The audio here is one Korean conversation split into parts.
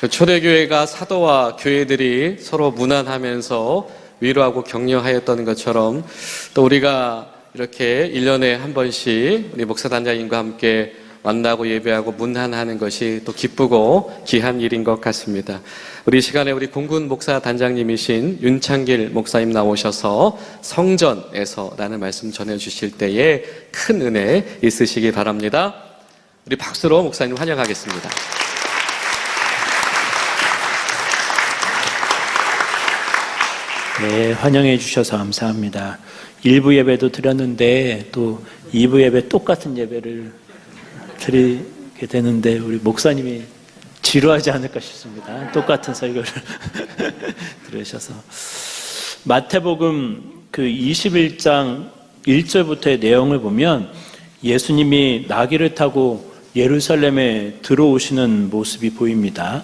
초대교회가 사도와 교회들이 서로 문안하면서 위로하고 격려하였던 것처럼 또 우리가 이렇게 1년에 한 번씩 우리 목사단장님과 함께 만나고 예배하고 문안하는 것이 또 기쁘고 귀한 일인 것 같습니다. 우리 시간에 우리 공군 목사단장님이신 윤창길 목사님 나오셔서 성전에서라는 말씀 전해주실 때에 큰 은혜 있으시기 바랍니다. 우리 박수로 목사님 환영하겠습니다. 네, 환영해 주셔서 감사합니다. 1부 예배도 드렸는데 또 2부 예배 똑같은 예배를 드리게 되는데 우리 목사님이 지루하지 않을까 싶습니다. 똑같은 설교를 들으셔서. 마태복음 그 21장 1절부터의 내용을 보면 예수님이 나귀를 타고 예루살렘에 들어오시는 모습이 보입니다.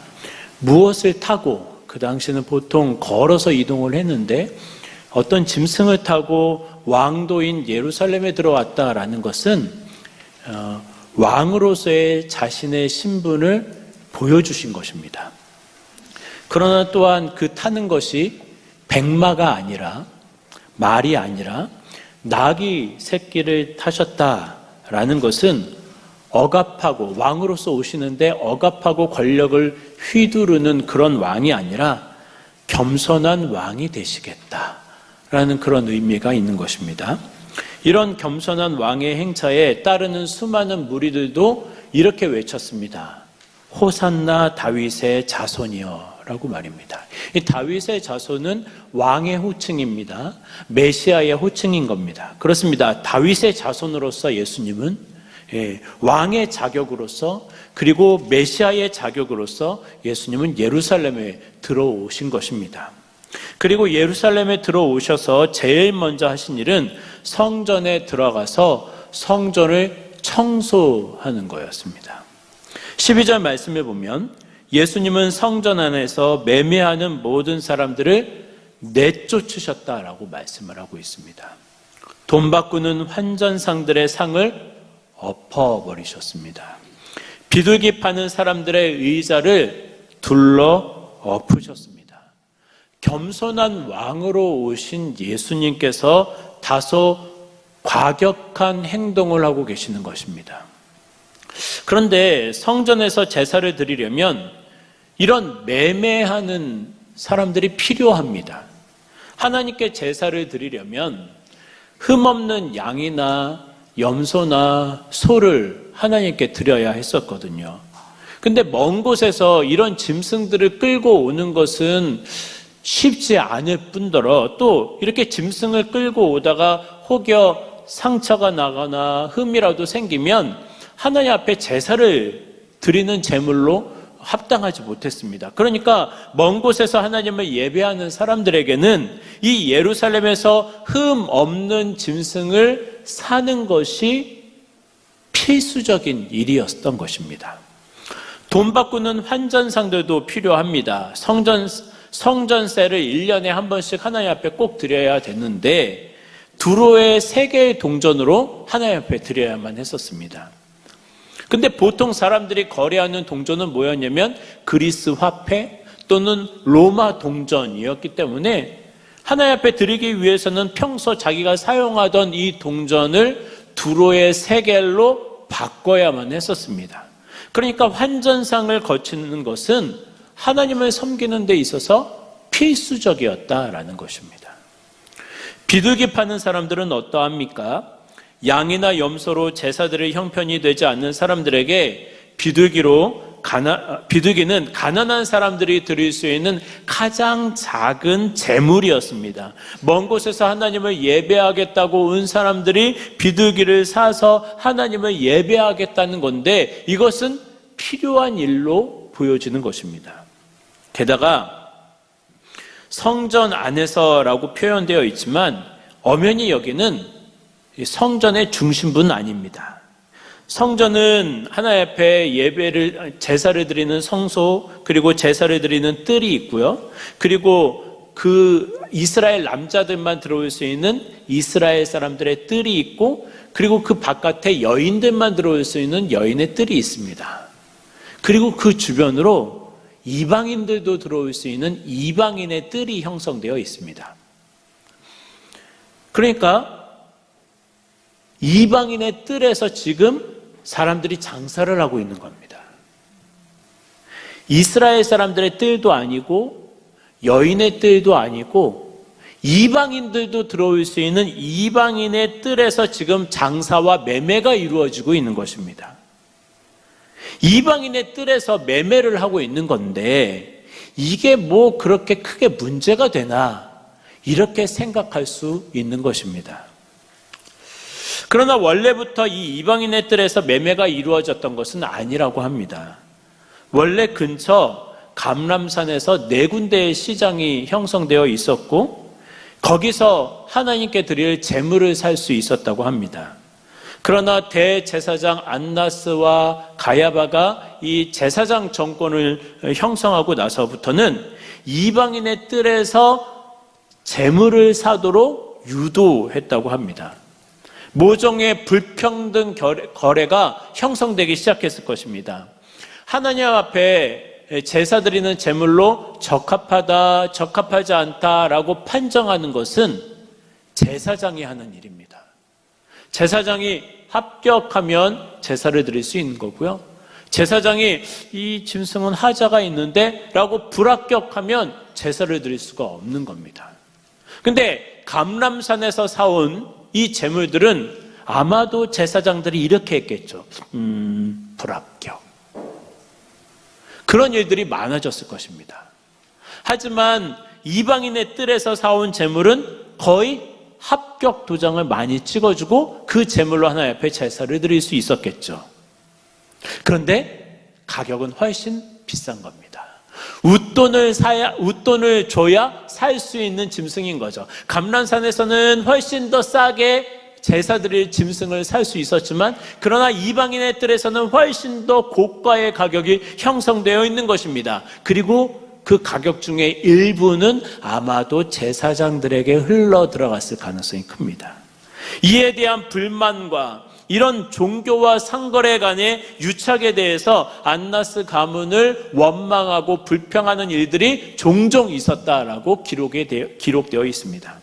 무엇을 타고, 그 당시에는 보통 걸어서 이동을 했는데 어떤 짐승을 타고 왕도인 예루살렘에 들어왔다라는 것은 왕으로서의 자신의 신분을 보여주신 것입니다. 그러나 또한 그 타는 것이 백마가 아니라, 말이 아니라 나귀 새끼를 타셨다라는 것은 억압하고, 왕으로서 오시는데 억압하고 권력을 휘두르는 그런 왕이 아니라 겸손한 왕이 되시겠다라는 그런 의미가 있는 것입니다. 이런 겸손한 왕의 행차에 따르는 수많은 무리들도 이렇게 외쳤습니다. 호산나 다윗의 자손이여 라고 말입니다. 이 다윗의 자손은 왕의 호칭입니다. 메시아의 호칭인 겁니다. 그렇습니다. 다윗의 자손으로서 예수님은 왕의 자격으로서, 그리고 메시아의 자격으로서 예수님은 예루살렘에 들어오신 것입니다. 그리고 예루살렘에 들어오셔서 제일 먼저 하신 일은 성전에 들어가서 성전을 청소하는 거였습니다. 12절 말씀을 보면 예수님은 성전 안에서 매매하는 모든 사람들을 내쫓으셨다라고 말씀을 하고 있습니다. 돈 바꾸는 환전상들의 상을 엎어버리셨습니다. 비둘기 파는 사람들의 의자를 둘러 엎으셨습니다. 겸손한 왕으로 오신 예수님께서 다소 과격한 행동을 하고 계시는 것입니다. 그런데 성전에서 제사를 드리려면 이런 매매하는 사람들이 필요합니다. 하나님께 제사를 드리려면 흠없는 양이나 염소나 소를 하나님께 드려야 했었거든요. 근데 먼 곳에서 이런 짐승들을 끌고 오는 것은 쉽지 않을 뿐더러 또 이렇게 짐승을 끌고 오다가 혹여 상처가 나거나 흠이라도 생기면 하나님 앞에 제사를 드리는 제물로 합당하지 못했습니다. 그러니까 먼 곳에서 하나님을 예배하는 사람들에게는 이 예루살렘에서 흠 없는 짐승을 사는 것이 필수적인 일이었던 것입니다. 돈 바꾸는 환전상들도 필요합니다. 성전세를 1년에 한 번씩 하나님 앞에 꼭 드려야 됐는데 두로의 3개의 동전으로 하나님 앞에 드려야만 했었습니다. 근데 보통 사람들이 거래하는 동전은 뭐였냐면 그리스 화폐 또는 로마 동전이었기 때문에 하나님 앞에 드리기 위해서는 평소 자기가 사용하던 이 동전을 두로의 3개로 바꿔야만 했었습니다. 그러니까 환전상을 거치는 것은 하나님을 섬기는 데 있어서 필수적이었다라는 것입니다. 비둘기 파는 사람들은 어떠합니까? 양이나 염소로 제사드릴 형편이 되지 않는 사람들에게 비둘기는 가난한 사람들이 드릴 수 있는 가장 작은 재물이었습니다. 먼 곳에서 하나님을 예배하겠다고 온 사람들이 비둘기를 사서 하나님을 예배하겠다는 건데 이것은 필요한 일로 보여지는 것입니다. 게다가 성전 안에서라고 표현되어 있지만 엄연히 여기는 성전의 중심부는 아닙니다. 성전은 하나님 앞에 제사를 드리는 성소, 그리고 제사를 드리는 뜰이 있고요. 그리고 그 이스라엘 남자들만 들어올 수 있는 이스라엘 사람들의 뜰이 있고, 그리고 그 바깥에 여인들만 들어올 수 있는 여인의 뜰이 있습니다. 그리고 그 주변으로 이방인들도 들어올 수 있는 이방인의 뜰이 형성되어 있습니다. 그러니까 이방인의 뜰에서 지금 사람들이 장사를 하고 있는 겁니다. 이스라엘 사람들의 뜰도 아니고 여인의 뜰도 아니고 이방인들도 들어올 수 있는 이방인의 뜰에서 지금 장사와 매매가 이루어지고 있는 것입니다. 이방인의 뜰에서 매매를 하고 있는 건데 이게 뭐 그렇게 크게 문제가 되나, 이렇게 생각할 수 있는 것입니다. 그러나 원래부터 이 이방인의 뜰에서 매매가 이루어졌던 것은 아니라고 합니다. 원래 근처 감람산에서 4군데의 시장이 형성되어 있었고, 거기서 하나님께 드릴 제물을 살 수 있었다고 합니다. 그러나 대제사장 안나스와 가야바가 이 제사장 정권을 형성하고 나서부터는 이방인의 뜰에서 제물을 사도록 유도했다고 합니다. 모종의 불평등 거래가 형성되기 시작했을 것입니다. 하나님 앞에 제사 드리는 제물로 적합하다, 적합하지 않다라고 판정하는 것은 제사장이 하는 일입니다. 제사장이 합격하면 제사를 드릴 수 있는 거고요. 제사장이 이 짐승은 하자가 있는데 라고 불합격하면 제사를 드릴 수가 없는 겁니다. 근데 감람산에서 사온 이 제물들은 아마도 제사장들이 이렇게 했겠죠. 불합격. 그런 일들이 많아졌을 것입니다. 하지만 이방인의 뜰에서 사온 제물은 거의 합격 도장을 많이 찍어주고 그 제물로 하나님 앞에 제사를 드릴 수 있었겠죠. 그런데 가격은 훨씬 비싼 겁니다. 웃돈을 줘야 살 수 있는 짐승인 거죠. 감람산에서는 훨씬 더 싸게 제사 드릴 짐승을 살 수 있었지만, 그러나 이방인의 뜰에서는 훨씬 더 고가의 가격이 형성되어 있는 것입니다. 그리고 그 가격 중에 일부는 아마도 제사장들에게 흘러 들어갔을 가능성이 큽니다. 이에 대한 불만과 이런 종교와 상거래 간의 유착에 대해서 안나스 가문을 원망하고 불평하는 일들이 종종 있었다라고 기록되어 있습니다.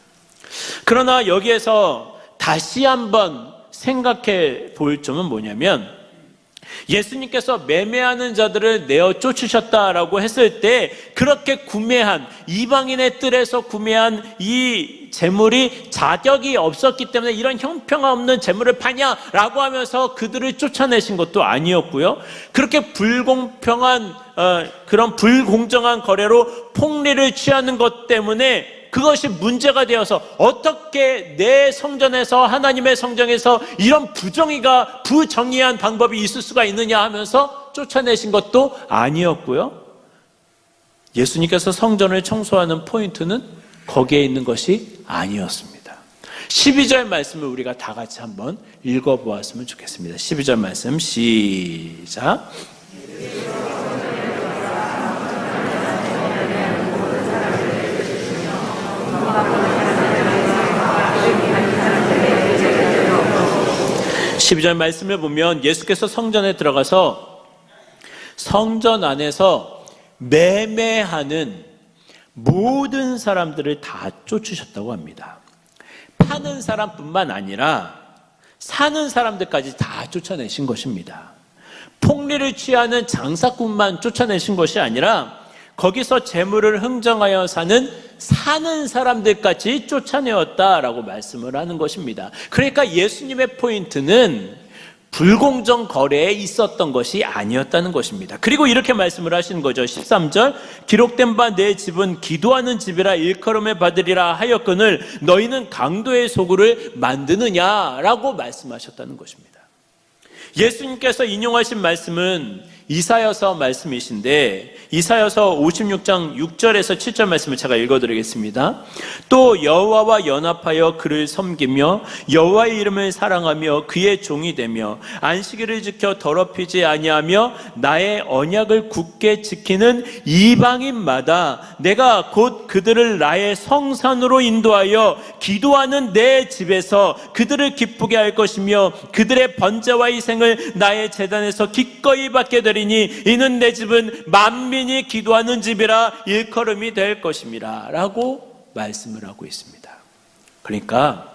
그러나 여기에서 다시 한번 생각해 볼 점은 뭐냐면, 예수님께서 매매하는 자들을 내어 쫓으셨다라고 했을 때 그렇게 구매한, 이방인의 뜰에서 구매한 이 재물이 자격이 없었기 때문에 이런 형평없는 재물을 파냐라고 하면서 그들을 쫓아내신 것도 아니었고요. 그렇게 불공평한 그런 불공정한 거래로 폭리를 취하는 것 때문에 그것이 문제가 되어서 어떻게 내 성전에서, 하나님의 성전에서 이런 부정의한 방법이 있을 수가 있느냐 하면서 쫓아내신 것도 아니었고요. 예수님께서 성전을 청소하는 포인트는 거기에 있는 것이 아니었습니다. 12절 말씀을 우리가 다 같이 한번 읽어보았으면 좋겠습니다. 12절 말씀 시작. 12절 말씀을 보면 예수께서 성전에 들어가서 성전 안에서 매매하는 모든 사람들을 다 쫓으셨다고 합니다. 파는 사람뿐만 아니라 사는 사람들까지 다 쫓아내신 것입니다. 폭리를 취하는 장사꾼만 쫓아내신 것이 아니라 거기서 재물을 흥정하여 사는 사람들까지 쫓아내었다라고 말씀을 하는 것입니다. 그러니까 예수님의 포인트는 불공정 거래에 있었던 것이 아니었다는 것입니다. 그리고 이렇게 말씀을 하시는 거죠. 13절, 기록된 바 내 집은 기도하는 집이라 일컬음을 받으리라 하였거늘 너희는 강도의 소굴을 만드느냐라고 말씀하셨다는 것입니다. 예수님께서 인용하신 말씀은 이사야서 말씀이신데 이사야서 56장 6절에서 7절 말씀을 제가 읽어드리겠습니다. 또 여호와와 연합하여 그를 섬기며 여호와의 이름을 사랑하며 그의 종이 되며 안식일을 지켜 더럽히지 아니하며 나의 언약을 굳게 지키는 이방인마다 내가 곧 그들을 나의 성산으로 인도하여 기도하는 내 집에서 그들을 기쁘게 할 것이며 그들의 번제와 희생을 나의 제단에서 기꺼이 받게 되리니 이는 내 집은 만민이 기도하는 집이라 일컬음이 될 것임이라 라고 말씀을 하고 있습니다. 그러니까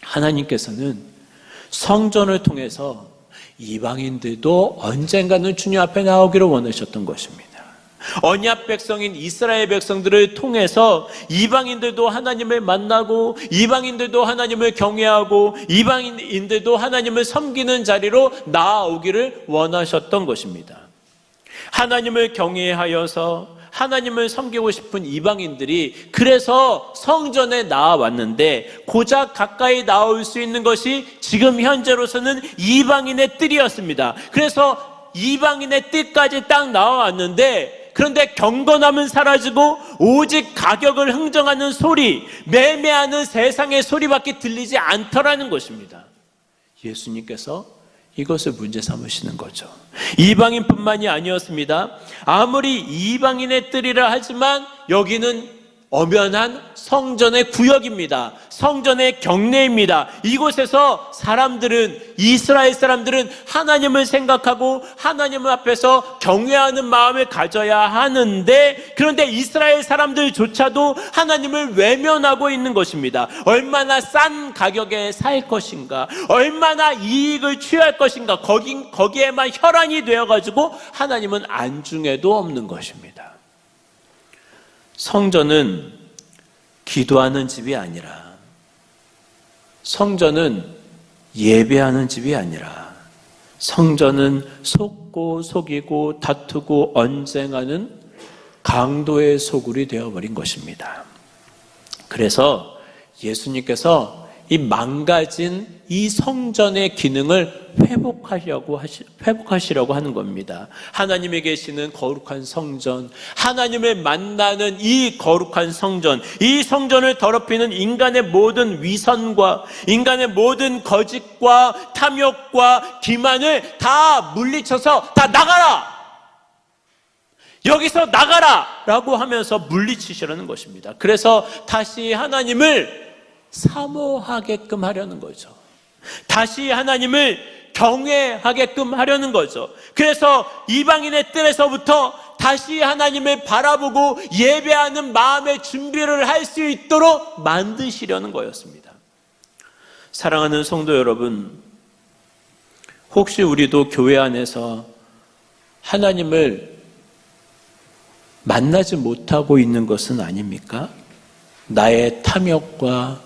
하나님께서는 성전을 통해서 이방인들도 언젠가는 주님 앞에 나오기를 원하셨던 것입니다. 언약 백성인 이스라엘 백성들을 통해서 이방인들도 하나님을 만나고 이방인들도 하나님을 경외하고 이방인들도 하나님을 섬기는 자리로 나아오기를 원하셨던 것입니다. 하나님을 경외하여서 하나님을 섬기고 싶은 이방인들이 그래서 성전에 나와왔는데 고작 가까이 나올 수 있는 것이 지금 현재로서는 이방인의 뜰이었습니다. 그래서 이방인의 뜰까지 딱 나와왔는데 그런데 경건함은 사라지고 오직 가격을 흥정하는 소리, 매매하는 세상의 소리밖에 들리지 않더라는 것입니다. 예수님께서 이것을 문제 삼으시는 거죠. 이방인뿐만이 아니었습니다. 아무리 이방인의 뜰이라 하지만 여기는 엄연한 성전의 구역입니다. 성전의 경내입니다. 이곳에서 이스라엘 사람들은 하나님을 생각하고 하나님 앞에서 경외하는 마음을 가져야 하는데 그런데 이스라엘 사람들조차도 하나님을 외면하고 있는 것입니다. 얼마나 싼 가격에 살 것인가, 얼마나 이익을 취할 것인가, 거기에만 혈안이 되어가지고 하나님은 안중에도 없는 것입니다. 성전은 기도하는 집이 아니라, 성전은 예배하는 집이 아니라, 성전은 속고 속이고 다투고 언쟁하는 강도의 소굴이 되어버린 것입니다. 그래서 예수님께서 이 망가진 이 성전의 기능을 회복하시려고 하는 겁니다. 하나님에 계시는 거룩한 성전, 하나님을 만나는 이 거룩한 성전, 이 성전을 더럽히는 인간의 모든 위선과 인간의 모든 거짓과 탐욕과 기만을 다 물리쳐서 다 나가라! 여기서 나가라! 라고 하면서 물리치시려는 것입니다. 그래서 다시 하나님을 사모하게끔 하려는 거죠. 다시 하나님을 경외하게끔 하려는 거죠. 그래서 이방인의 뜰에서부터 다시 하나님을 바라보고 예배하는 마음의 준비를 할 수 있도록 만드시려는 거였습니다. 사랑하는 성도 여러분, 혹시 우리도 교회 안에서 하나님을 만나지 못하고 있는 것은 아닙니까? 나의 탐욕과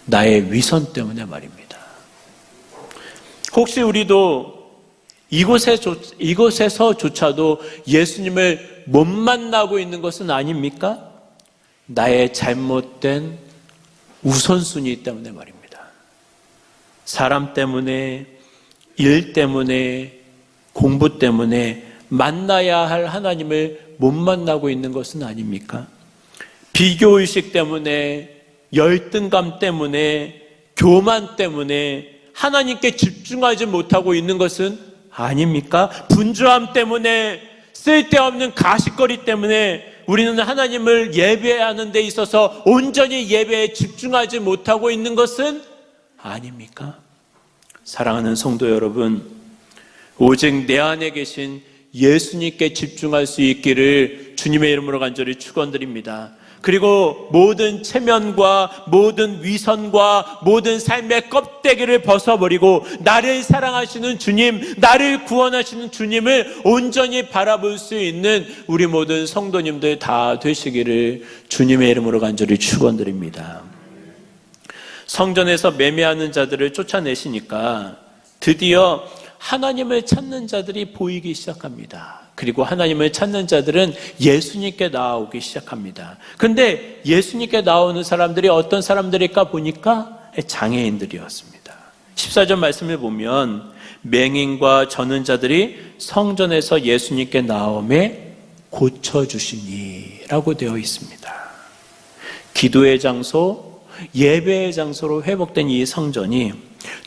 나의 위선 때문에 말입니다. 혹시 우리도 이곳에서조차도 예수님을 못 만나고 있는 것은 아닙니까? 나의 잘못된 우선순위 때문에 말입니다. 사람 때문에, 일 때문에, 공부 때문에 만나야 할 하나님을 못 만나고 있는 것은 아닙니까? 비교의식 때문에, 열등감 때문에, 교만 때문에 하나님께 집중하지 못하고 있는 것은 아닙니까? 분주함 때문에, 쓸데없는 가십거리 때문에 우리는 하나님을 예배하는 데 있어서 온전히 예배에 집중하지 못하고 있는 것은 아닙니까? 사랑하는 성도 여러분, 오직 내 안에 계신 예수님께 집중할 수 있기를 주님의 이름으로 간절히 축원드립니다. 그리고 모든 체면과 모든 위선과 모든 삶의 껍데기를 벗어버리고 나를 사랑하시는 주님, 나를 구원하시는 주님을 온전히 바라볼 수 있는 우리 모든 성도님들 다 되시기를 주님의 이름으로 간절히 축원드립니다. 성전에서 매매하는 자들을 쫓아내시니까 드디어 하나님을 찾는 자들이 보이기 시작합니다. 그리고 하나님을 찾는 자들은 예수님께 나오기 시작합니다. 그런데 예수님께 나오는 사람들이 어떤 사람들일까 보니까 장애인들이었습니다. 14절 말씀을 보면 맹인과 저는 자들이 성전에서 예수님께 나오매 고쳐주시니 라고 되어 있습니다. 기도의 장소, 예배의 장소로 회복된 이 성전이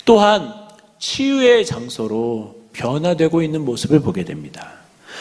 또한 치유의 장소로 변화되고 있는 모습을 보게 됩니다.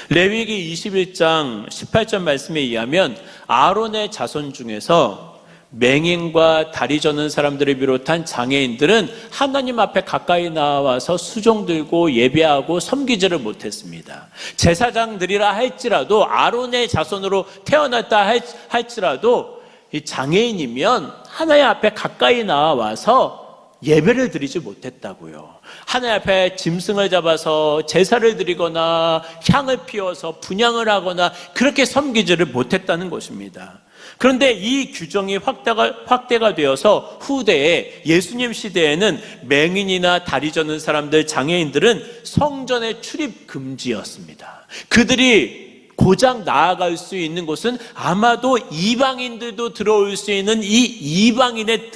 레위기 21장 18절 말씀에 의하면 아론의 자손 중에서 맹인과 다리 저는 사람들을 비롯한 장애인들은 하나님 앞에 가까이 나와서 수종 들고 예배하고 섬기지를 못했습니다. 제사장들이라 할지라도 아론의 자손으로 태어났다 할지라도 이 장애인이면 하나님 앞에 가까이 나와서 예배를 드리지 못했다고요. 하나님 앞에 짐승을 잡아서 제사를 드리거나 향을 피워서 분향을 하거나 그렇게 섬기지를 못했다는 것입니다. 그런데 이 규정이 확대가 되어서 후대에 예수님 시대에는 맹인이나 다리 저는 사람들, 장애인들은 성전에 출입 금지였습니다. 그들이 고작 나아갈 수 있는 곳은 아마도 이방인들도 들어올 수 있는 이 이방인의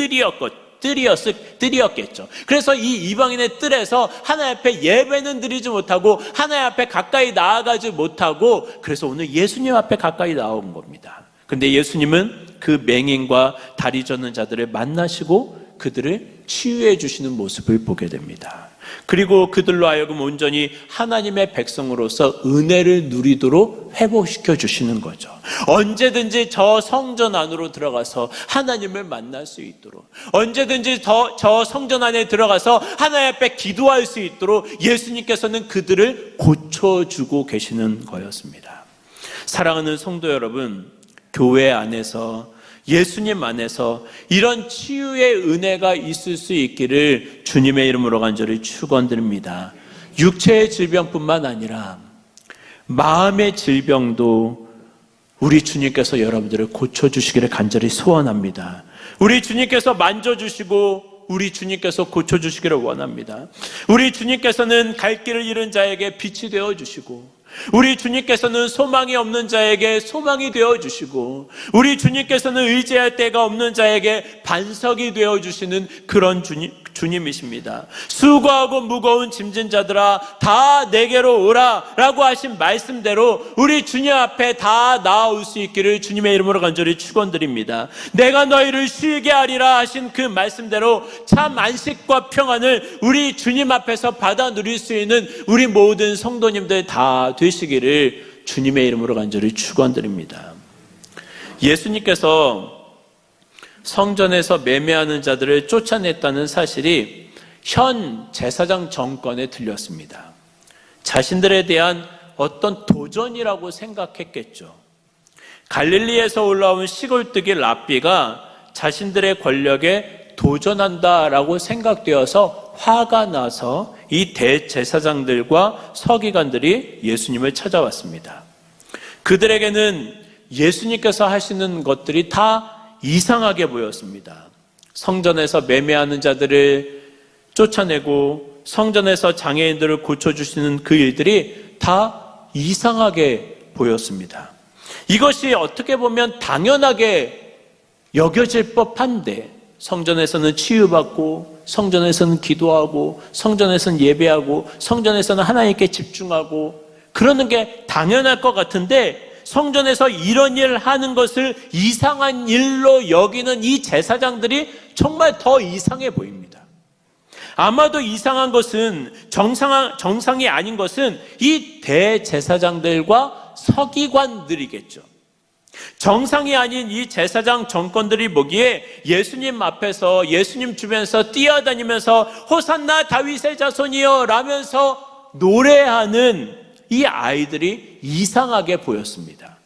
뜰이었겠죠. 그래서 이 이방인의 뜰에서 하나님 앞에 예배는 드리지 못하고 하나님 앞에 가까이 나아가지 못하고 그래서 오늘 예수님 앞에 가까이 나온 겁니다. 그런데 예수님은 그 맹인과 다리 저는 자들을 만나시고 그들을 치유해 주시는 모습을 보게 됩니다. 그리고 그들로 하여금 온전히 하나님의 백성으로서 은혜를 누리도록 회복시켜 주시는 거죠. 언제든지 저 성전 안으로 들어가서 하나님을 만날 수 있도록, 언제든지 저 성전 안에 들어가서 하나님 앞에 기도할 수 있도록 예수님께서는 그들을 고쳐주고 계시는 거였습니다. 사랑하는 성도 여러분, 교회 안에서 예수님 안에서 이런 치유의 은혜가 있을 수 있기를 주님의 이름으로 간절히 축원드립니다. 육체의 질병뿐만 아니라 마음의 질병도 우리 주님께서 여러분들을 고쳐주시기를 간절히 소원합니다. 우리 주님께서 만져주시고 우리 주님께서 고쳐주시기를 원합니다. 우리 주님께서는 갈 길을 잃은 자에게 빛이 되어주시고 우리 주님께서는 소망이 없는 자에게 소망이 되어주시고 우리 주님께서는 의지할 데가 없는 자에게 반석이 되어주시는 그런 주님이십니다. 수고하고 무거운 짐진 자들아 다 내게로 오라 라고 하신 말씀대로 우리 주님 앞에 다 나아올 수 있기를 주님의 이름으로 간절히 축원드립니다. 내가 너희를 쉬게 하리라 하신 그 말씀대로 참 안식과 평안을 우리 주님 앞에서 받아 누릴 수 있는 우리 모든 성도님들 다 되시기를 주님의 이름으로 간절히 축원드립니다. 예수님께서 성전에서 매매하는 자들을 쫓아냈다는 사실이 현 제사장 정권에 들렸습니다. 자신들에 대한 어떤 도전이라고 생각했겠죠. 갈릴리에서 올라온 시골뜨기 랍비가 자신들의 권력에 도전한다라고 생각되어서 화가 나서 이 대제사장들과 서기관들이 예수님을 찾아왔습니다. 그들에게는 예수님께서 하시는 것들이 다 이상하게 보였습니다. 성전에서 매매하는 자들을 쫓아내고 성전에서 장애인들을 고쳐주시는 그 일들이 다 이상하게 보였습니다. 이것이 어떻게 보면 당연하게 여겨질 법한데 성전에서는 치유받고 성전에서는 기도하고 성전에서는 예배하고 성전에서는 하나님께 집중하고 그러는 게 당연할 것 같은데 성전에서 이런 일을 하는 것을 이상한 일로 여기는 이 제사장들이 정말 더 이상해 보입니다. 아마도 이상한 것은 정상이 아닌 것은 이 대제사장들과 서기관들이겠죠. 정상이 아닌 이 제사장 정권들이 보기에 예수님 앞에서 예수님 주변에서 뛰어다니면서 호산나 다윗의 자손이여 라면서 노래하는 이 아이들이 이상하게 보였습니다.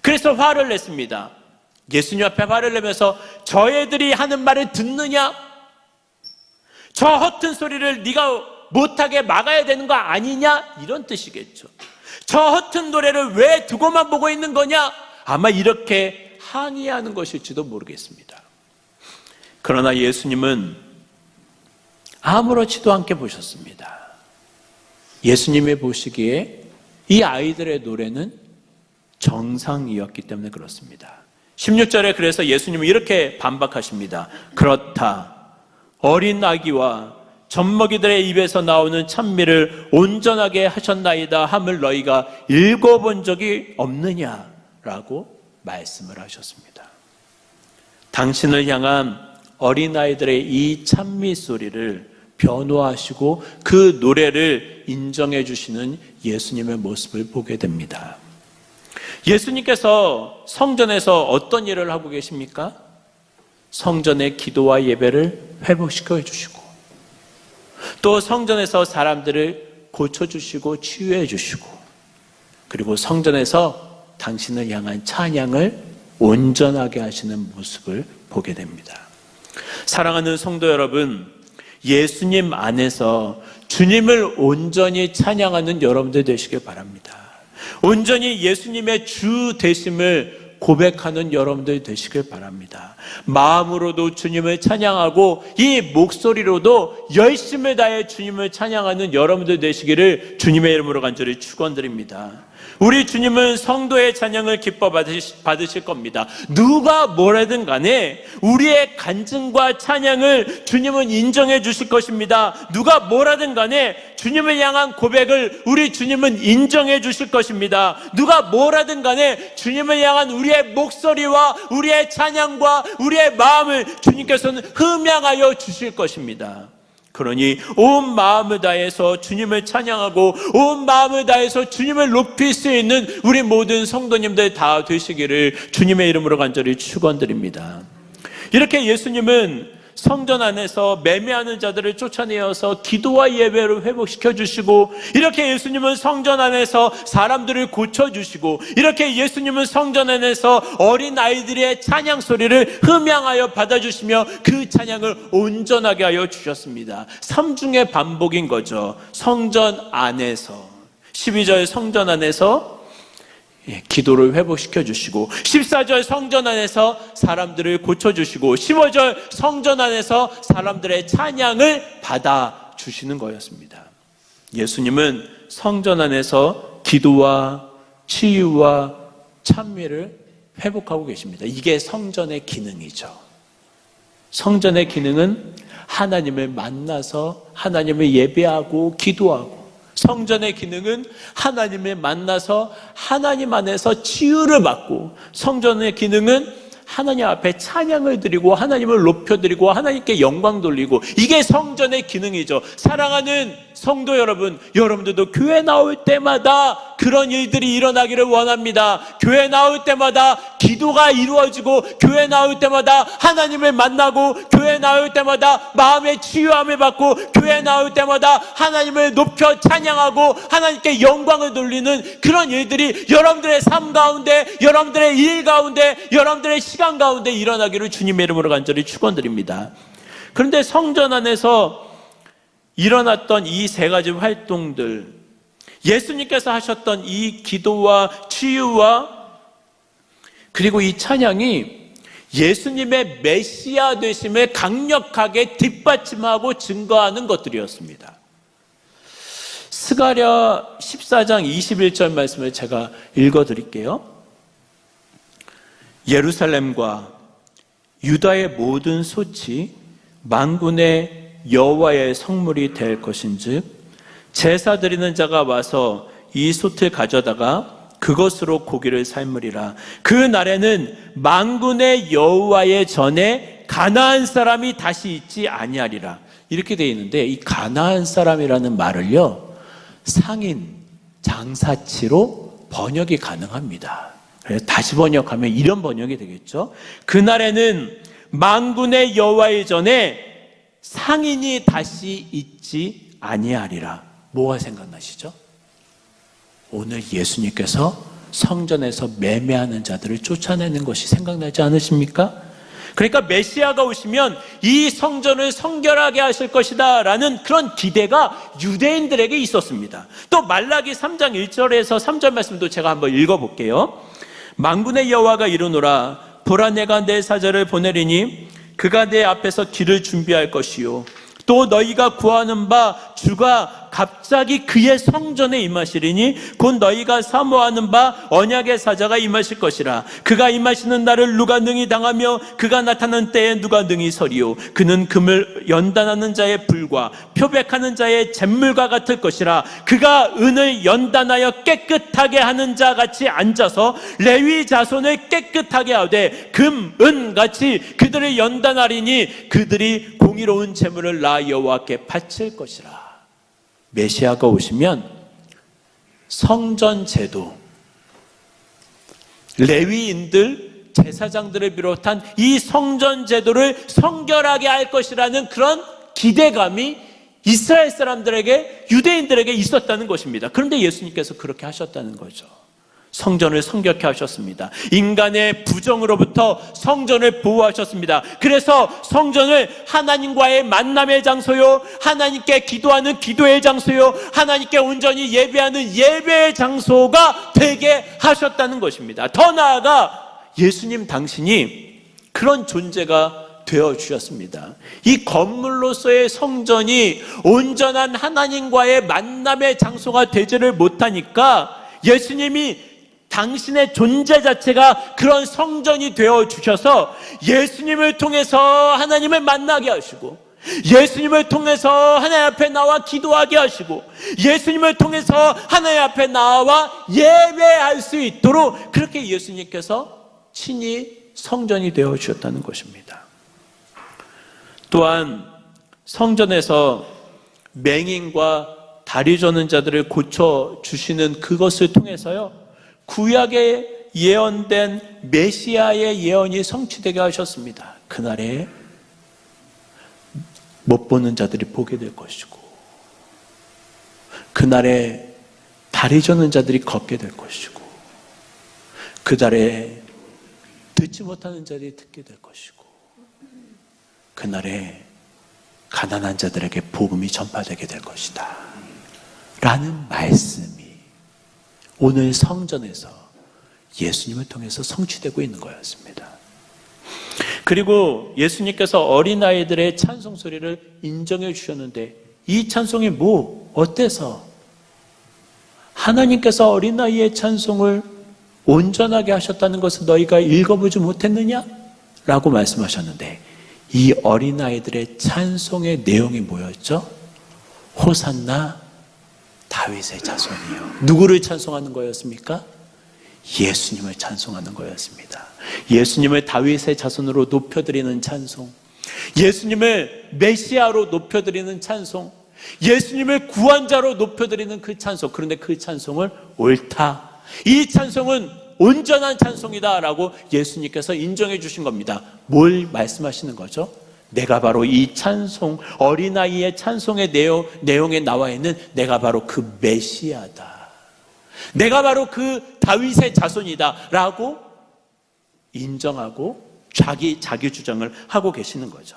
그래서 화를 냈습니다. 예수님 앞에 화를 내면서 저 애들이 하는 말을 듣느냐? 저 허튼 소리를 네가 못하게 막아야 되는 거 아니냐? 이런 뜻이겠죠. 저 허튼 노래를 왜 두고만 보고 있는 거냐? 아마 이렇게 항의하는 것일지도 모르겠습니다. 그러나 예수님은 아무렇지도 않게 보셨습니다. 예수님이 보시기에 이 아이들의 노래는 정상이었기 때문에 그렇습니다. 16절에 그래서 예수님은 이렇게 반박하십니다. 그렇다. 어린 아기와 젖먹이들의 입에서 나오는 찬미를 온전하게 하셨나이다 함을 너희가 읽어본 적이 없느냐라고 말씀을 하셨습니다. 당신을 향한 어린아이들의 이 찬미 소리를 변호하시고 그 노래를 인정해 주시는 예수님의 모습을 보게 됩니다. 예수님께서 성전에서 어떤 일을 하고 계십니까? 성전의 기도와 예배를 회복시켜 주시고, 또 성전에서 사람들을 고쳐주시고 치유해 주시고, 그리고 성전에서 당신을 향한 찬양을 온전하게 하시는 모습을 보게 됩니다. 사랑하는 성도 여러분, 예수님 안에서 주님을 온전히 찬양하는 여러분들 되시길 바랍니다. 온전히 예수님의 주 되심을 고백하는 여러분들 되시길 바랍니다. 마음으로도 주님을 찬양하고 이 목소리로도 열심을 다해 주님을 찬양하는 여러분들 되시기를 주님의 이름으로 간절히 축원드립니다. 우리 주님은 성도의 찬양을 기뻐 받으실 겁니다. 누가 뭐라든 간에 우리의 간증과 찬양을 주님은 인정해 주실 것입니다. 누가 뭐라든 간에 주님을 향한 고백을 우리 주님은 인정해 주실 것입니다. 누가 뭐라든 간에 주님을 향한 우리의 목소리와 우리의 찬양과 우리의 마음을 주님께서는 흠양하여 주실 것입니다. 그러니 온 마음을 다해서 주님을 찬양하고 온 마음을 다해서 주님을 높일 수 있는 우리 모든 성도님들 다 되시기를 주님의 이름으로 간절히 축원드립니다. 이렇게 예수님은 성전 안에서 매매하는 자들을 쫓아내어서 기도와 예배를 회복시켜 주시고, 이렇게 예수님은 성전 안에서 사람들을 고쳐주시고, 이렇게 예수님은 성전 안에서 어린아이들의 찬양 소리를 흠양하여 받아주시며 그 찬양을 온전하게 하여 주셨습니다. 3중의 반복인 거죠. 성전 안에서, 12절 성전 안에서 기도를 회복시켜 주시고, 14절 성전 안에서 사람들을 고쳐주시고, 15절 성전 안에서 사람들의 찬양을 받아 주시는 거였습니다. 예수님은 성전 안에서 기도와 치유와 찬미를 회복하고 계십니다. 이게 성전의 기능이죠. 성전의 기능은 하나님을 만나서 하나님을 예배하고 기도하고, 성전의 기능은 하나님을 만나서 하나님 안에서 치유를 받고, 성전의 기능은 하나님 앞에 찬양을 드리고 하나님을 높여드리고 하나님께 영광 돌리고, 이게 성전의 기능이죠. 사랑하는 성도 여러분, 여러분들도 교회 나올 때마다 그런 일들이 일어나기를 원합니다. 교회 나올 때마다 기도가 이루어지고, 교회 나올 때마다 하나님을 만나고, 교회 나올 때마다 마음의 치유함을 받고, 교회 나올 때마다 하나님을 높여 찬양하고 하나님께 영광을 돌리는 그런 일들이 여러분들의 삶 가운데, 여러분들의 일 가운데, 여러분들의 시간 가운데 일어나기를 주님의 이름으로 간절히 축원드립니다. 그런데 성전 안에서 일어났던 이 세 가지 활동들, 예수님께서 하셨던 이 기도와 치유와 그리고 이 찬양이 예수님의 메시아 되심을 강력하게 뒷받침하고 증거하는 것들이었습니다. 스가랴 14장 21절 말씀을 제가 읽어드릴게요. 예루살렘과 유다의 모든 솥이 만군의 여호와의 성물이 될 것인즉 제사 드리는 자가 와서 이 솥을 가져다가 그것으로 고기를 삶으리라. 그 날에는 만군의 여호와의 전에 가나안 사람이 다시 있지 아니하리라. 이렇게 되어 있는데, 이 가나안 사람이라는 말을요, 상인, 장사치로 번역이 가능합니다. 그래서 다시 번역하면 이런 번역이 되겠죠. 그날에는 만군의 여호와의 전에 상인이 다시 있지 아니하리라. 뭐가 생각나시죠? 오늘 예수님께서 성전에서 매매하는 자들을 쫓아내는 것이 생각나지 않으십니까? 그러니까 메시아가 오시면 이 성전을 성결하게 하실 것이다 라는 그런 기대가 유대인들에게 있었습니다. 또 말라기 3장 1절에서 3절 말씀도 제가 한번 읽어볼게요. 만군의 여호와가 이르노라. 보라, 내가 내 사자를 보내리니 그가 내 앞에서 길을 준비할 것이요 또 너희가 구하는 바 주가 갑자기 그의 성전에 임하시리니 곧 너희가 사모하는 바 언약의 사자가 임하실 것이라. 그가 임하시는 날을 누가 능히 당하며 그가 나타나는 때에 누가 능히 서리요. 그는 금을 연단하는 자의 불과 표백하는 자의 잿물과 같을 것이라. 그가 은을 연단하여 깨끗하게 하는 자 같이 앉아서 레위 자손을 깨끗하게 하되 금, 은 같이 그들을 연단하리니 그들이 공의로운 제물을 나 여호와께 바칠 것이라. 메시아가 오시면 성전 제도, 레위인들, 제사장들을 비롯한 이 성전 제도를 성결하게 할 것이라는 그런 기대감이 이스라엘 사람들에게, 유대인들에게 있었다는 것입니다. 그런데 예수님께서 그렇게 하셨다는 거죠. 성전을 성결케 하셨습니다. 인간의 부정으로부터 성전을 보호하셨습니다. 그래서 성전을 하나님과의 만남의 장소요, 하나님께 기도하는 기도의 장소요, 하나님께 온전히 예배하는 예배의 장소가 되게 하셨다는 것입니다. 더 나아가 예수님 당신이 그런 존재가 되어주셨습니다. 이 건물로서의 성전이 온전한 하나님과의 만남의 장소가 되지를 못하니까 예수님이 당신의 존재 자체가 그런 성전이 되어주셔서 예수님을 통해서 하나님을 만나게 하시고, 예수님을 통해서 하나님 앞에 나와 기도하게 하시고, 예수님을 통해서 하나님 앞에 나와 예배할 수 있도록 그렇게 예수님께서 친히 성전이 되어주셨다는 것입니다. 또한 성전에서 맹인과 다리 저는 자들을 고쳐주시는 그것을 통해서요, 구약에 예언된 메시아의 예언이 성취되게 하셨습니다. 그날에 못 보는 자들이 보게 될 것이고, 그날에 다리 저는 자들이 걷게 될 것이고, 그날에 듣지 못하는 자들이 듣게 될 것이고, 그날에 가난한 자들에게 복음이 전파되게 될 것이다 라는 말씀이 오늘 성전에서 예수님을 통해서 성취되고 있는 거였습니다. 그리고 예수님께서 어린아이들의 찬송 소리를 인정해 주셨는데, 이 찬송이 어때서 하나님께서 어린아이의 찬송을 온전하게 하셨다는 것을 너희가 읽어보지 못했느냐? 라고 말씀하셨는데, 이 어린아이들의 찬송의 내용이 뭐였죠? 호산나 다윗의 자손이요. 누구를 찬송하는 거였습니까? 예수님을 찬송하는 거였습니다. 예수님을 다윗의 자손으로 높여드리는 찬송, 예수님을 메시아로 높여드리는 찬송, 예수님을 구원자로 높여드리는 그 찬송. 그런데 그 찬송을 옳다, 이 찬송은 온전한 찬송이다 라고 예수님께서 인정해 주신 겁니다. 뭘 말씀하시는 거죠? 내가 바로 이 찬송, 어린아이의 찬송의 내용에 나와 있는 내가 바로 그 메시아다, 내가 바로 그 다윗의 자손이다 라고 인정하고 자기 주장을 하고 계시는 거죠.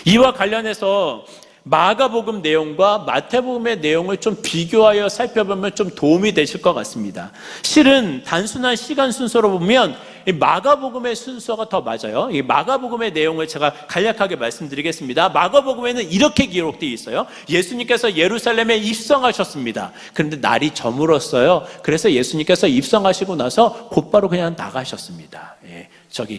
이와 관련해서 마가복음 내용과 마태복음의 내용을 좀 비교하여 살펴보면 좀 도움이 되실 것 같습니다. 실은 단순한 시간 순서로 보면 마가복음의 순서가 더 맞아요. 이 마가복음의 내용을 제가 간략하게 말씀드리겠습니다. 마가복음에는 이렇게 기록되어 있어요. 예수님께서 예루살렘에 입성하셨습니다. 그런데 날이 저물었어요. 그래서 예수님께서 입성하시고 나서 곧바로 그냥 나가셨습니다.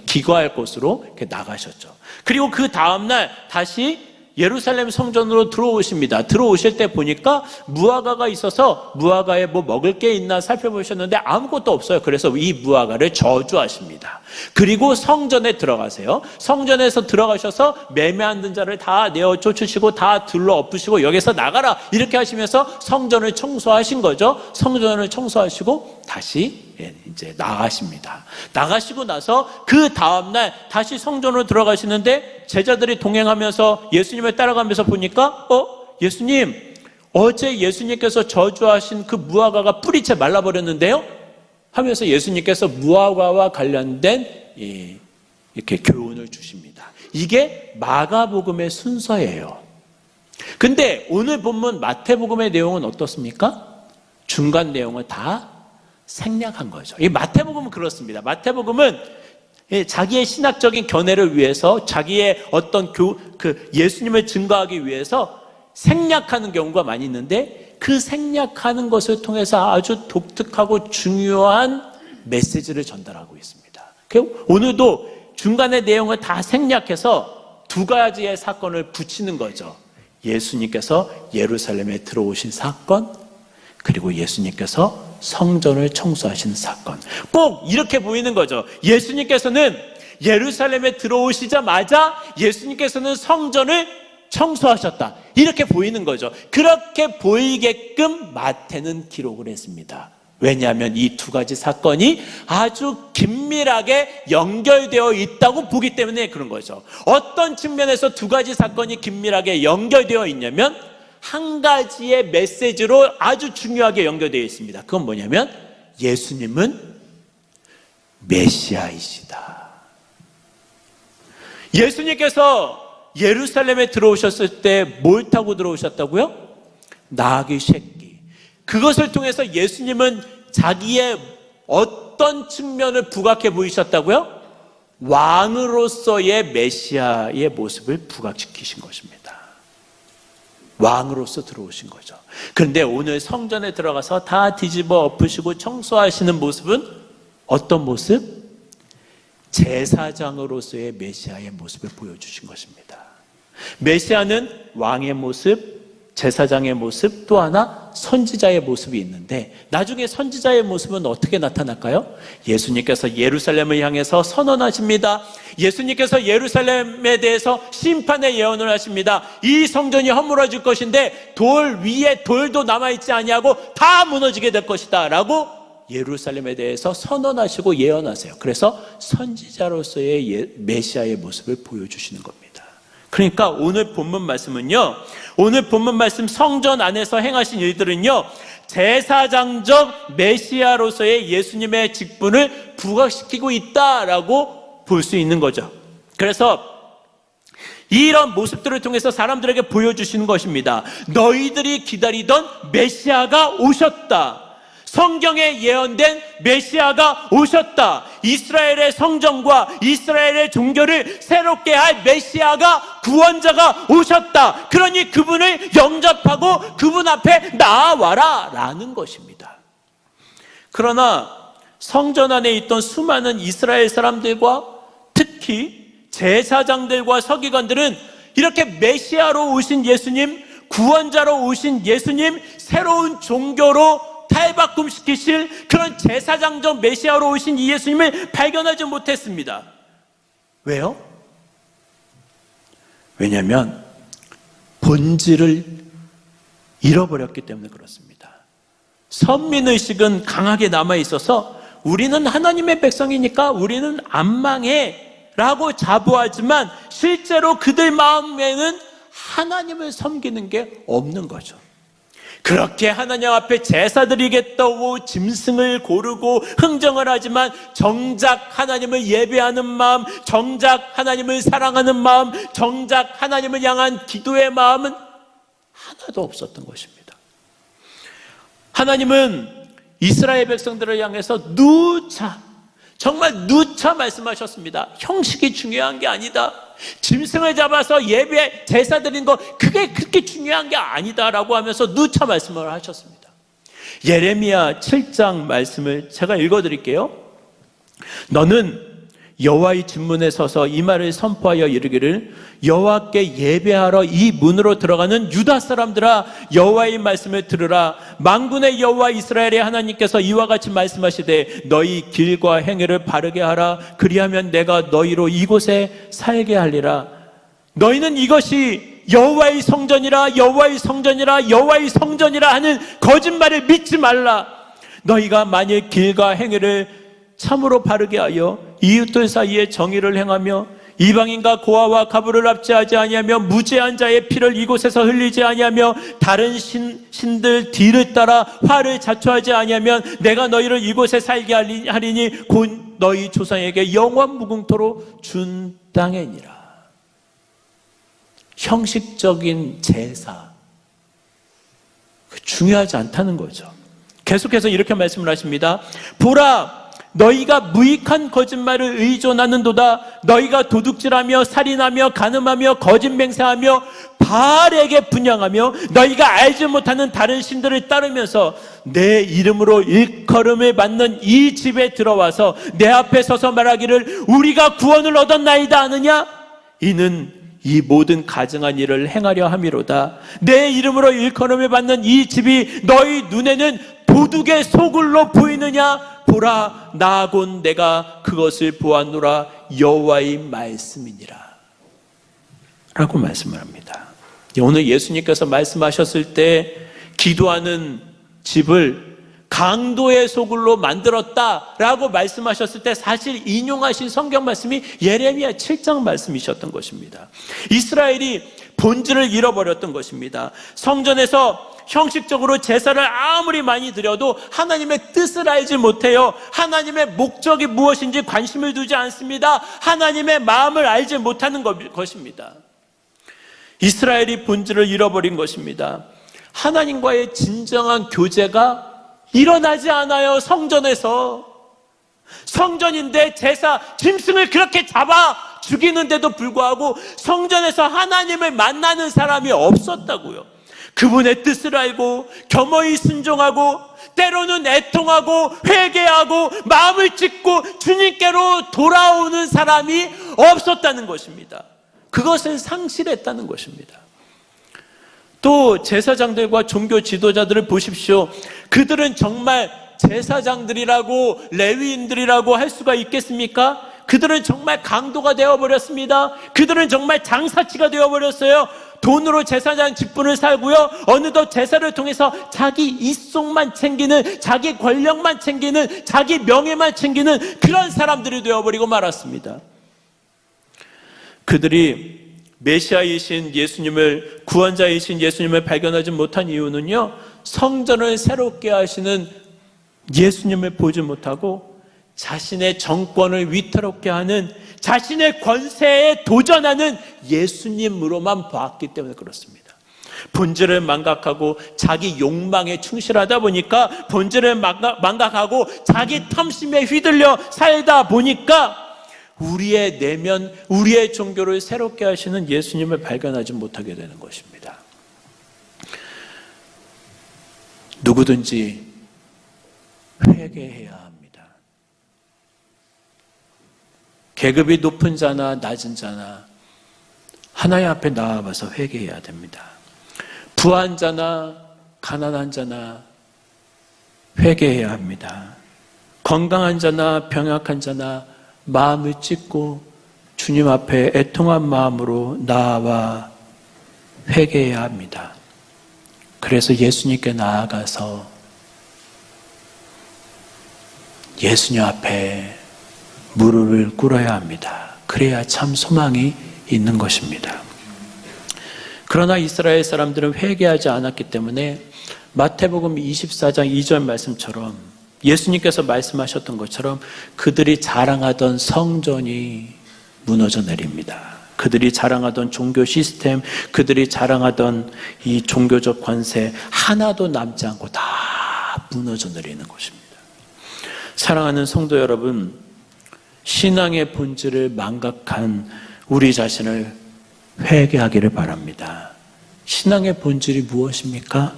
기거할 곳으로 이렇게 나가셨죠. 그리고 그 다음날 다시 예루살렘 성전으로 들어오십니다. 들어오실 때 보니까 무화과가 있어서 무화과에 뭐 먹을 게 있나 살펴보셨는데 아무것도 없어요. 그래서 이 무화과를 저주하십니다. 그리고 성전에 들어가세요. 성전에서 들어가셔서 매매 안 든 자를 다 내어 쫓으시고 다 들러 엎으시고 여기서 나가라 이렇게 하시면서 성전을 청소하신 거죠. 성전을 청소하시고 다시 이제 나가십니다. 나가시고 나서 그 다음날 다시 성전으로 들어가시는데 제자들이 동행하면서 예수님을 따라가면서 보니까 예수님, 어제 예수님께서 저주하신 그 무화과가 뿌리채 말라버렸는데요? 하면서 예수님께서 무화과와 관련된 이렇게 교훈을 주십니다. 이게 마가복음의 순서예요. 근데 오늘 본문 마태복음의 내용은 어떻습니까? 중간 내용을 다 생략한 거죠. 이 마태복음은 그렇습니다. 마태복음은 자기의 신학적인 견해를 위해서, 자기의 어떤 예수님을 증거하기 위해서 생략하는 경우가 많이 있는데 그 생략하는 것을 통해서 아주 독특하고 중요한 메시지를 전달하고 있습니다. 오늘도 중간의 내용을 다 생략해서 두 가지의 사건을 붙이는 거죠. 예수님께서 예루살렘에 들어오신 사건, 그리고 예수님께서 성전을 청소하시는 사건. 꼭 이렇게 보이는 거죠. 예수님께서는 예루살렘에 들어오시자마자 예수님께서는 성전을 청소하셨다. 이렇게 보이는 거죠. 그렇게 보이게끔 마태는 기록을 했습니다. 왜냐하면 이 두 가지 사건이 아주 긴밀하게 연결되어 있다고 보기 때문에 그런 거죠. 어떤 측면에서 두 가지 사건이 긴밀하게 연결되어 있냐면 한 가지의 메시지로 아주 중요하게 연결되어 있습니다. 그건 뭐냐면 예수님은 메시아이시다. 예수님께서 예루살렘에 들어오셨을 때 뭘 타고 들어오셨다고요? 나귀 새끼. 그것을 통해서 예수님은 자기의 어떤 측면을 부각해 보이셨다고요? 왕으로서의 메시아의 모습을 부각시키신 것입니다. 왕으로서 들어오신 거죠. 그런데 오늘 성전에 들어가서 다 뒤집어 엎으시고 청소하시는 모습은 어떤 모습? 제사장으로서의 메시아의 모습을 보여주신 것입니다. 메시아는 왕의 모습, 제사장의 모습, 또 하나 선지자의 모습이 있는데 나중에 선지자의 모습은 어떻게 나타날까요? 예수님께서 예루살렘을 향해서 선언하십니다. 예수님께서 예루살렘에 대해서 심판의 예언을 하십니다. 이 성전이 허물어질 것인데 돌 위에 돌도 남아있지 아니하고 다 무너지게 될 것이다 라고 예루살렘에 대해서 선언하시고 예언하세요. 그래서 선지자로서의 메시아의 모습을 보여주시는 겁니다. 그러니까 오늘 본문 말씀은요, 오늘 본문 말씀 성전 안에서 행하신 일들은요, 제사장적 메시아로서의 예수님의 직분을 부각시키고 있다라고 볼 수 있는 거죠. 그래서 이런 모습들을 통해서 사람들에게 보여주시는 것입니다. 너희들이 기다리던 메시아가 오셨다. 성경에 예언된 메시아가 오셨다. 이스라엘의 성전과 이스라엘의 종교를 새롭게 할 메시아가, 구원자가 오셨다. 그러니 그분을 영접하고 그분 앞에 나아와라 라는 것입니다. 그러나 성전 안에 있던 수많은 이스라엘 사람들과 특히 제사장들과 서기관들은 이렇게 메시아로 오신 예수님, 구원자로 오신 예수님, 새로운 종교로 탈바꿈시키실 그런 제사장적 메시아로 오신 이 예수님을 발견하지 못했습니다. 왜요? 왜냐하면 본질을 잃어버렸기 때문에 그렇습니다. 선민의식은 강하게 남아있어서 우리는 하나님의 백성이니까 우리는 안 망해 라고 자부하지만 실제로 그들 마음에는 하나님을 섬기는 게 없는 거죠. 그렇게 하나님 앞에 제사 드리겠다고 짐승을 고르고 흥정을 하지만 정작 하나님을 예배하는 마음, 정작 하나님을 사랑하는 마음, 정작 하나님을 향한 기도의 마음은 하나도 없었던 것입니다. 하나님은 이스라엘 백성들을 향해서 정말 누차 말씀하셨습니다. 형식이 중요한 게 아니다. 짐승을 잡아서 예배 제사 드린 거 그게 그렇게 중요한 게 아니다라고 하면서 누차 말씀을 하셨습니다. 예레미야 7장 말씀을 제가 읽어드릴게요. 너는 여호와의 진문에 서서 이 말을 선포하여 이르기를 여호와께 예배하러 이 문으로 들어가는 유다 사람들아 여호와의 말씀을 들으라. 만군의 여호와 이스라엘의 하나님께서 이와 같이 말씀하시되 너희 길과 행위를 바르게 하라. 그리하면 내가 너희로 이곳에 살게 하리라. 너희는 이것이 여호와의 성전이라 여호와의 성전이라 여호와의 성전이라 하는 거짓말을 믿지 말라. 너희가 만일 길과 행위를 참으로 바르게 하여 이웃들 사이에 정의를 행하며 이방인과 고아와 가부를 압제하지 아니하며 무죄한 자의 피를 이곳에서 흘리지 아니하며 다른 신들 뒤를 따라 화를 자초하지 아니하면 내가 너희를 이곳에 살게 하리니 곧 너희 조상에게 영원 무궁토로 준 땅이니라. 형식적인 제사 중요하지 않다는 거죠. 계속해서 이렇게 말씀을 하십니다. 보라, 너희가 무익한 거짓말을 의존하는도다. 너희가 도둑질하며 살인하며 간음하며 거짓 맹세하며 바알에게 분향하며 너희가 알지 못하는 다른 신들을 따르면서 내 이름으로 일컬음을 받는 이 집에 들어와서 내 앞에 서서 말하기를 우리가 구원을 얻었나이다 하느냐? 이는 이 모든 가증한 일을 행하려 함이로다. 내 이름으로 일컬음을 받는 이 집이 너희 눈에는 도둑의 소굴로 보이느냐? 보라, 나곧 내가 그것을 보았노라. 여호와의 말씀이니라 라고 말씀을 합니다. 오늘 예수님께서 말씀하셨을 때 기도하는 집을 강도의 소굴로 만들었다라고 말씀하셨을 때 사실 인용하신 성경 말씀이 예레미야 7장 말씀이셨던 것입니다. 이스라엘이 본질을 잃어버렸던 것입니다. 성전에서 형식적으로 제사를 아무리 많이 드려도 하나님의 뜻을 알지 못해요. 하나님의 목적이 무엇인지 관심을 두지 않습니다. 하나님의 마음을 알지 못하는 것입니다. 이스라엘이 본질을 잃어버린 것입니다. 하나님과의 진정한 교제가 일어나지 않아요. 성전에서. 성전인데 제사, 짐승을 그렇게 잡아 죽이는데도 불구하고 성전에서 하나님을 만나는 사람이 없었다고요. 그분의 뜻을 알고 겸허히 순종하고 때로는 애통하고 회개하고 마음을 찢고 주님께로 돌아오는 사람이 없었다는 것입니다. 그것을 상실했다는 것입니다. 또 제사장들과 종교 지도자들을 보십시오. 그들은 정말 제사장들이라고 레위인들이라고 할 수가 있겠습니까? 그들은 정말 강도가 되어버렸습니다. 그들은 정말 장사치가 되어버렸어요. 돈으로 제사장 직분을 살고요. 어느덧 제사를 통해서 자기 이속만 챙기는, 자기 권력만 챙기는, 자기 명예만 챙기는 그런 사람들이 되어버리고 말았습니다. 그들이 메시아이신 예수님을, 구원자이신 예수님을 발견하지 못한 이유는요, 성전을 새롭게 하시는 예수님을 보지 못하고 자신의 정권을 위태롭게 하는, 자신의 권세에 도전하는 예수님으로만 봤기 때문에 그렇습니다. 본질을 망각하고 자기 욕망에 충실하다 보니까, 본질을 망각하고 자기 탐심에 휘둘려 살다 보니까 우리의 내면, 우리의 종교를 새롭게 하시는 예수님을 발견하지 못하게 되는 것입니다. 누구든지 회개해야 합니다. 계급이 높은 자나 낮은 자나 하나님 앞에 나아가서 회개해야 됩니다. 부한 자나 가난한 자나 회개해야 합니다. 건강한 자나 병약한 자나 마음을 찢고 주님 앞에 애통한 마음으로 나아와 회개해야 합니다. 그래서 예수님께 나아가서 예수님 앞에 무릎을 꿇어야 합니다. 그래야 참 소망이 있는 것입니다. 그러나 이스라엘 사람들은 회개하지 않았기 때문에 마태복음 24장 2절 말씀처럼, 예수님께서 말씀하셨던 것처럼 그들이 자랑하던 성전이 무너져 내립니다. 그들이 자랑하던 종교 시스템, 그들이 자랑하던 이 종교적 권세 하나도 남지 않고 다 무너져 내리는 것입니다. 사랑하는 성도 여러분, 신앙의 본질을 망각한 우리 자신을 회개하기를 바랍니다. 신앙의 본질이 무엇입니까?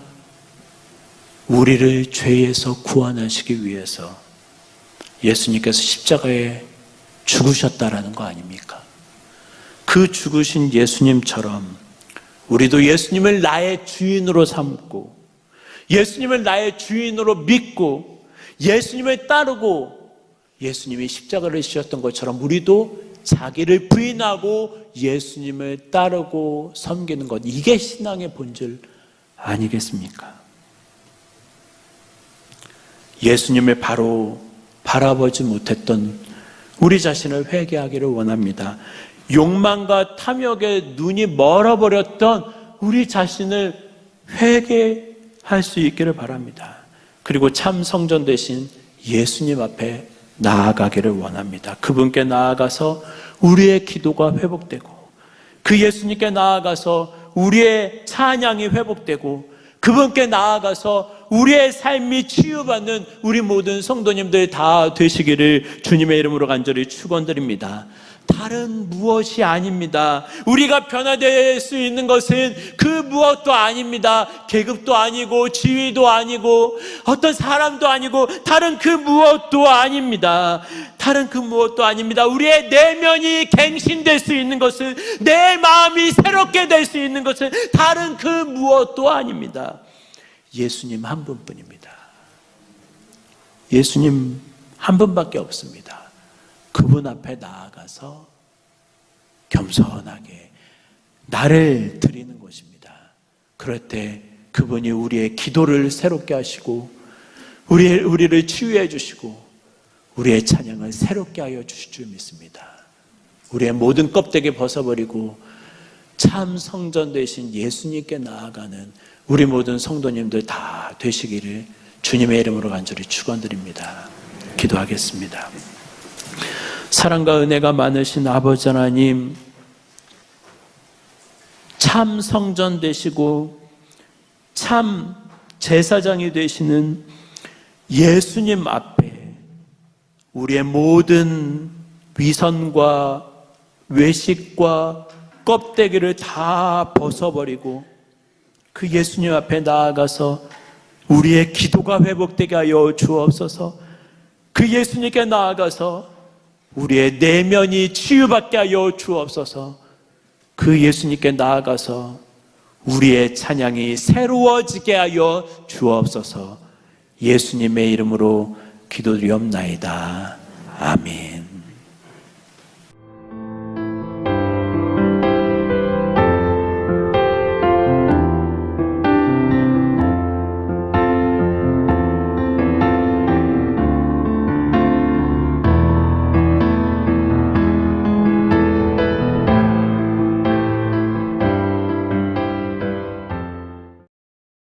우리를 죄에서 구원하시기 위해서 예수님께서 십자가에 죽으셨다라는 거 아닙니까? 그 죽으신 예수님처럼 우리도 예수님을 나의 주인으로 삼고 예수님을 나의 주인으로 믿고 예수님을 따르고 예수님이 십자가를 지셨던 것처럼 우리도 자기를 부인하고 예수님을 따르고 섬기는 것, 이게 신앙의 본질 아니겠습니까? 예수님을 바로 바라보지 못했던 우리 자신을 회개하기를 원합니다. 욕망과 탐욕에 눈이 멀어버렸던 우리 자신을 회개할 수 있기를 바랍니다. 그리고 참 성전 되신 예수님 앞에 나아가기를 원합니다. 그분께 나아가서 우리의 기도가 회복되고, 그 예수님께 나아가서 우리의 찬양이 회복되고, 그분께 나아가서 우리의 삶이 치유받는 우리 모든 성도님들 다 되시기를 주님의 이름으로 간절히 축원드립니다. 다른 무엇이 아닙니다. 우리가 변화될 수 있는 것은 그 무엇도 아닙니다. 계급도 아니고 지위도 아니고 어떤 사람도 아니고 다른 그 무엇도 아닙니다. 다른 그 무엇도 아닙니다. 우리의 내면이 갱신될 수 있는 것은, 내 마음이 새롭게 될 수 있는 것은 다른 그 무엇도 아닙니다. 예수님 한 분뿐입니다. 예수님 한 분밖에 없습니다. 그분 앞에 나아가서 겸손하게 나를 드리는 것입니다. 그럴 때 그분이 우리의 기도를 새롭게 하시고 우리를 치유해 주시고 우리의 찬양을 새롭게 하여 주실 줄 믿습니다. 우리의 모든 껍데기 벗어버리고 참 성전 되신 예수님께 나아가는 우리 모든 성도님들 다 되시기를 주님의 이름으로 간절히 축원드립니다. 기도하겠습니다. 사랑과 은혜가 많으신 아버지 하나님, 참 성전 되시고 참 제사장이 되시는 예수님 앞에 우리의 모든 위선과 외식과 껍데기를 다 벗어버리고 그 예수님 앞에 나아가서 우리의 기도가 회복되게 하여 주옵소서. 그 예수님께 나아가서 우리의 내면이 치유받게 하여 주옵소서. 그 예수님께 나아가서 우리의 찬양이 새로워지게 하여 주옵소서. 예수님의 이름으로 기도드리옵나이다. 아멘.